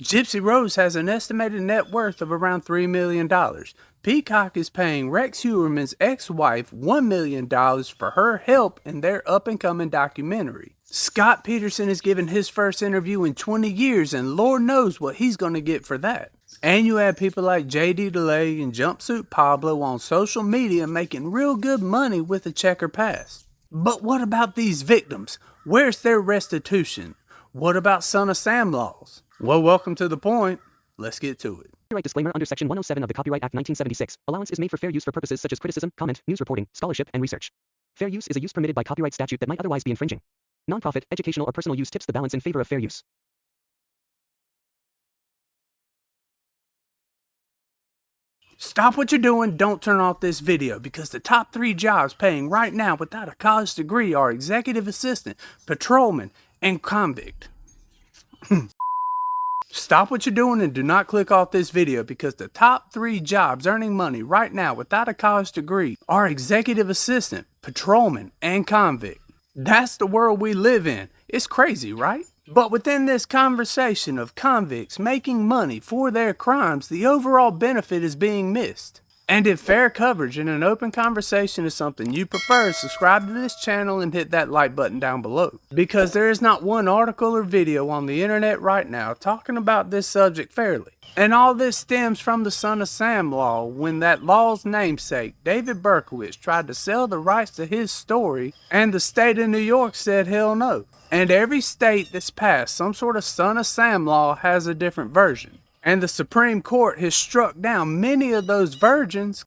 Gypsy Rose has an estimated net worth of around $3 million. Peacock is paying Rex Heuermann's ex-wife $1 million for her help in their up-and-coming documentary. Scott Peterson is giving his first interview in 20 years, and Lord knows what he's going to get for that. And you have people like JD DeLay and Jumpsuitpablo on social media making real good money with a checker past. But what about these victims? Where's their restitution? What about Son of Sam laws? Well, welcome to the point. Let's get to it. Copyright disclaimer under Section 107 of the Copyright Act 1976. Allowance is made for fair use for purposes such as criticism, comment, news reporting, scholarship, and research. Fair use is a use permitted by copyright statute that might otherwise be infringing. Nonprofit, educational, or personal use tips the balance in favor of fair use. Stop what you're doing, don't turn off this video, because the top 3 jobs paying right now without a college degree are executive assistant, patrolman, and convict. Stop what you're doing and do not click off this video, because the top 3 jobs earning money right now without a college degree are executive assistant, patrolman, and convict. That's the world we live in. It's crazy, right? But within this conversation of convicts making money for their crimes, the overall benefit is being missed. And if fair coverage and an open conversation is something you prefer, subscribe to this channel and hit that like button down below. Because there is not one article or video on the internet right now talking about this subject fairly. And all this stems from the Son of Sam law, when that law's namesake, David Berkowitz, tried to sell the rights to his story, and the state of New York said hell no. And every state that's passed some sort of Son of Sam law has a different version. And the Supreme Court has struck down many of those versions.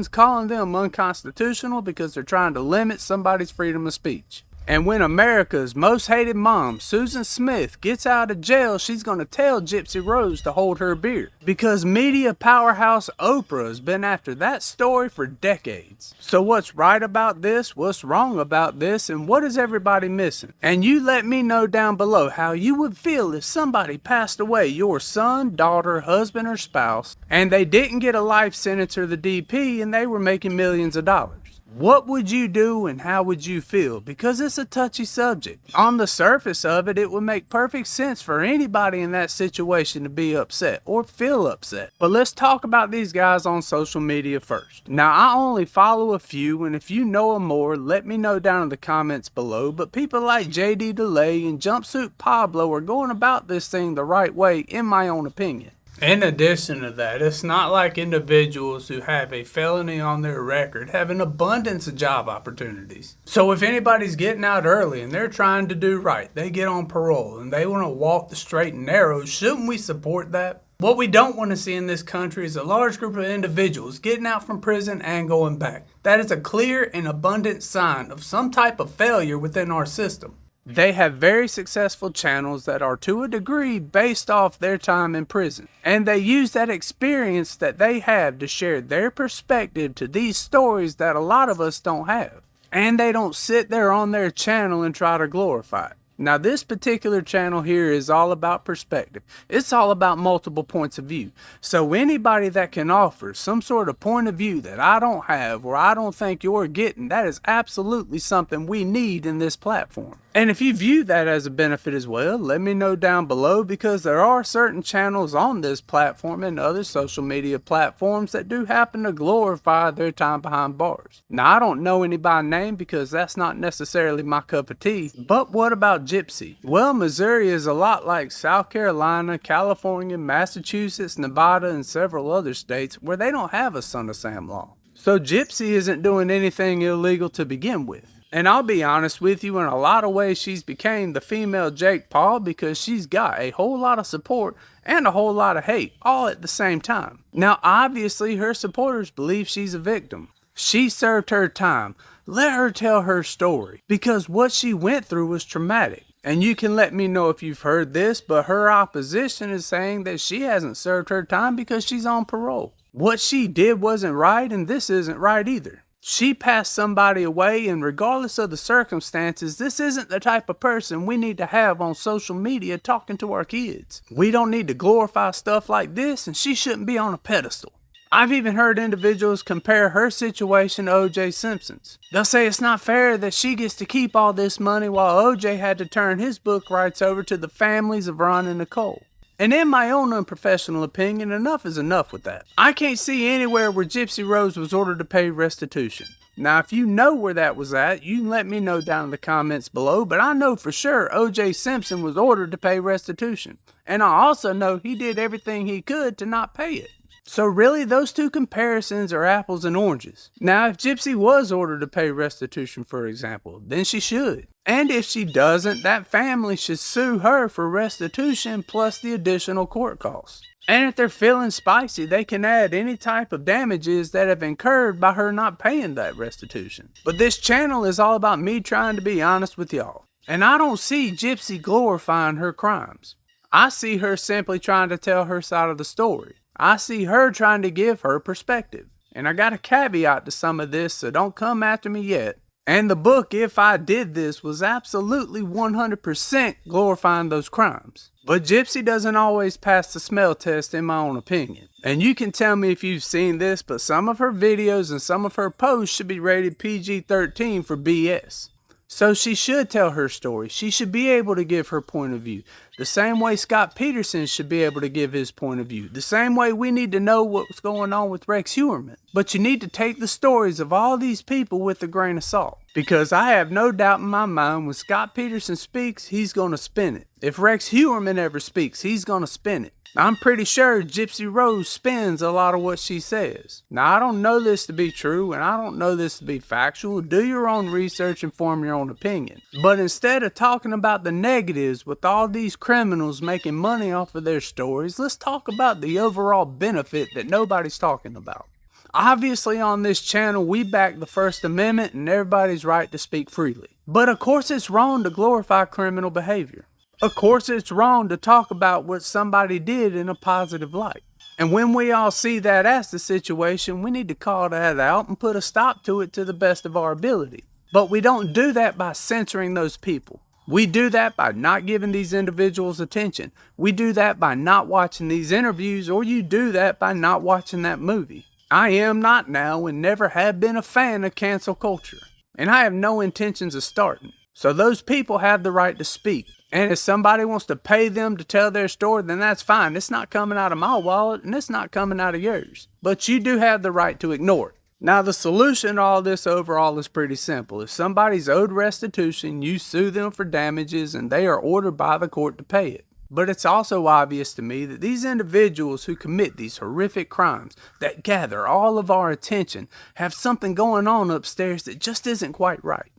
Calling them unconstitutional because they're trying to limit somebody's freedom of speech. And when America's most hated mom, Susan Smith, gets out of jail, she's going to tell Gypsy Rose to hold her beer. Because media powerhouse Oprah has been after that story for decades. So what's right about this, what's wrong about this, and what is everybody missing? And you let me know down below how you would feel if somebody passed away, your son, daughter, husband, or spouse, and they didn't get a life sentence or the DP and they were making millions of dollars. What would you do and how would you feel? Because it's a touchy subject. On the surface of it, it would make perfect sense for anybody in that situation to be upset or feel upset. But let's talk about these guys on social media first. Now, I only follow a few, and if you know them more, let me know down in the comments below. But people like JD DeLay and Jumpsuitpablo are going about this thing the right way, in my own opinion. In addition to that, it's not like individuals who have a felony on their record have an abundance of job opportunities. So if anybody's getting out early and they're trying to do right, they get on parole and they want to walk the straight and narrow, shouldn't we support that? What we don't want to see in this country is a large group of individuals getting out from prison and going back. That is a clear and abundant sign of some type of failure within our system. They have very successful channels that are to a degree based off their time in prison. And they use that experience that they have to share their perspective to these stories that a lot of us don't have. And they don't sit there on their channel and try to glorify it. Now this particular channel here is all about perspective. It's all about multiple points of view. So anybody that can offer some sort of point of view that I don't have or I don't think you're getting, that is absolutely something we need in this platform. And if you view that as a benefit as well, let me know down below, because there are certain channels on this platform and other social media platforms that do happen to glorify their time behind bars. Now I don't know any by name because that's not necessarily my cup of tea, but what about Gypsy? Well, Missouri is a lot like South Carolina, California, Massachusetts, Nevada, and several other states where they don't have a Son of Sam law. So Gypsy isn't doing anything illegal to begin with. And I'll be honest with you, in a lot of ways she's became the female Jake Paul, because she's got a whole lot of support and a whole lot of hate all at the same time. Now obviously her supporters believe she's a victim. She served her time. Let her tell her story, because what she went through was traumatic. And you can let me know if you've heard this, but her opposition is saying that she hasn't served her time because she's on parole. What she did wasn't right, and this isn't right either. She passed somebody away, and regardless of the circumstances, this isn't the type of person we need to have on social media talking to our kids. We don't need to glorify stuff like this, and she shouldn't be on a pedestal. I've even heard individuals compare her situation to O.J. Simpson's. They'll say it's not fair that she gets to keep all this money while O.J. had to turn his book rights over to the families of Ron and Nicole. And in my own unprofessional opinion, enough is enough with that. I can't see anywhere where Gypsy Rose was ordered to pay restitution. Now, if you know where that was at, you can let me know down in the comments below, but I know for sure O.J. Simpson was ordered to pay restitution. And I also know he did everything he could to not pay it. So really, those two comparisons are apples and oranges. Now, if Gypsy was ordered to pay restitution, for example, then she should. And if she doesn't, that family should sue her for restitution plus the additional court costs. And if they're feeling spicy, they can add any type of damages that have incurred by her not paying that restitution. But this channel is all about me trying to be honest with y'all. And I don't see Gypsy glorifying her crimes. I see her simply trying to tell her side of the story. I see her trying to give her perspective. And I got a caveat to some of this, so don't come after me yet. And the book, If I Did This, was absolutely 100% glorifying those crimes. But Gypsy doesn't always pass the smell test in my own opinion. And you can tell me if you've seen this, but some of her videos and some of her posts should be rated PG-13 for BS. So she should tell her story. She should be able to give her point of view. The same way Scott Peterson should be able to give his point of view. The same way we need to know what's going on with Rex Heuermann. But you need to take the stories of all these people with a grain of salt. Because I have no doubt in my mind when Scott Peterson speaks, he's going to spin it. If Rex Heuermann ever speaks, he's going to spin it. I'm pretty sure Gypsy Rose spins a lot of what she says. Now, I don't know this to be true, and I don't know this to be factual. Do your own research and form your own opinion. But instead of talking about the negatives with all these criminals making money off of their stories, let's talk about the overall benefit that nobody's talking about. Obviously, on this channel, we back the First Amendment and everybody's right to speak freely. But of course, it's wrong to glorify criminal behavior. Of course, it's wrong to talk about what somebody did in a positive light. And when we all see that as the situation, we need to call that out and put a stop to it to the best of our ability. But we don't do that by censoring those people. We do that by not giving these individuals attention. We do that by not watching these interviews, or you do that by not watching that movie. I am not now and never have been a fan of cancel culture. And I have no intentions of starting. So those people have the right to speak. And if somebody wants to pay them to tell their story, then that's fine. It's not coming out of my wallet and it's not coming out of yours. But you do have the right to ignore it. Now, the solution to all this overall is pretty simple. If somebody's owed restitution, you sue them for damages and they are ordered by the court to pay it. But it's also obvious to me that these individuals who commit these horrific crimes that gather all of our attention have something going on upstairs that just isn't quite right.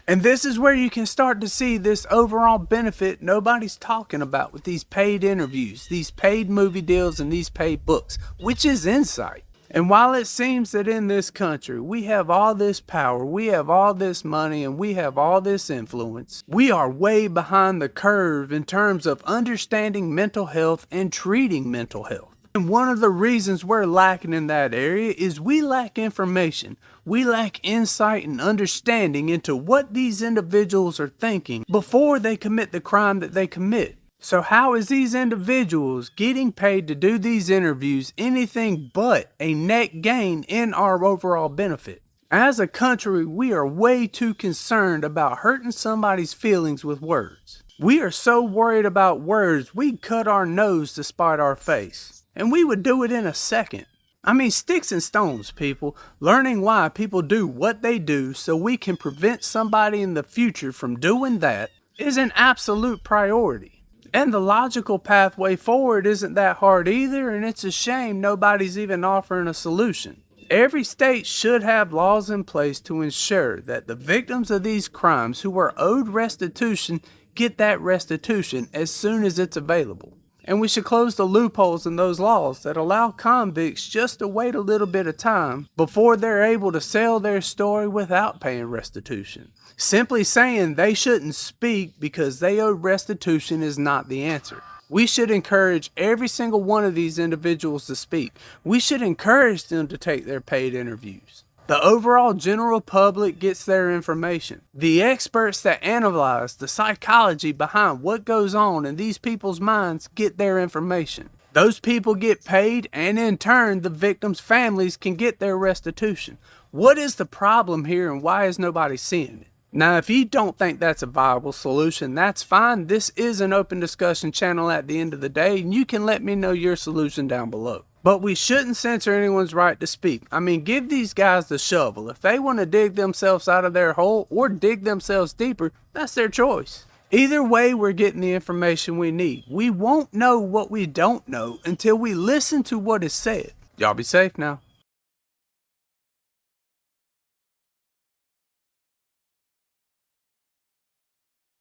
And this is where you can start to see this overall benefit nobody's talking about with these paid interviews, these paid movie deals, and these paid books, which is insight. And while it seems that in this country we have all this power, we have all this money, and we have all this influence, we are way behind the curve in terms of understanding mental health and treating mental health. And one of the reasons we're lacking in that area is we lack information. We lack insight and understanding into what these individuals are thinking before they commit the crime that they commit. So how is these individuals getting paid to do these interviews anything but a net gain in our overall benefit? As a country, we are way too concerned about hurting somebody's feelings with words. We are so worried about words, we'd cut our nose to spite our face. And we would do it in a second. I mean, sticks and stones, people. Learning why people do what they do so we can prevent somebody in the future from doing that is an absolute priority. And the logical pathway forward isn't that hard either, and it's a shame nobody's even offering a solution. Every state should have laws in place to ensure that the victims of these crimes who are owed restitution get that restitution as soon as it's available. And we should close the loopholes in those laws that allow convicts just to wait a little bit of time before they're able to sell their story without paying restitution. Simply saying they shouldn't speak because they owe restitution is not the answer. We should encourage every single one of these individuals to speak. We should encourage them to take their paid interviews. The overall general public gets their information. The experts that analyze the psychology behind what goes on in these people's minds get their information. Those people get paid, and in turn, the victims' families can get their restitution. What is the problem here, and why is nobody seeing it? Now, if you don't think that's a viable solution, that's fine. This is an open discussion channel at the end of the day, and you can let me know your solution down below. But we shouldn't censor anyone's right to speak. I mean, give these guys the shovel. If they want to dig themselves out of their hole or dig themselves deeper, that's their choice. Either way, we're getting the information we need. We won't know what we don't know until we listen to what is said. Y'all be safe now.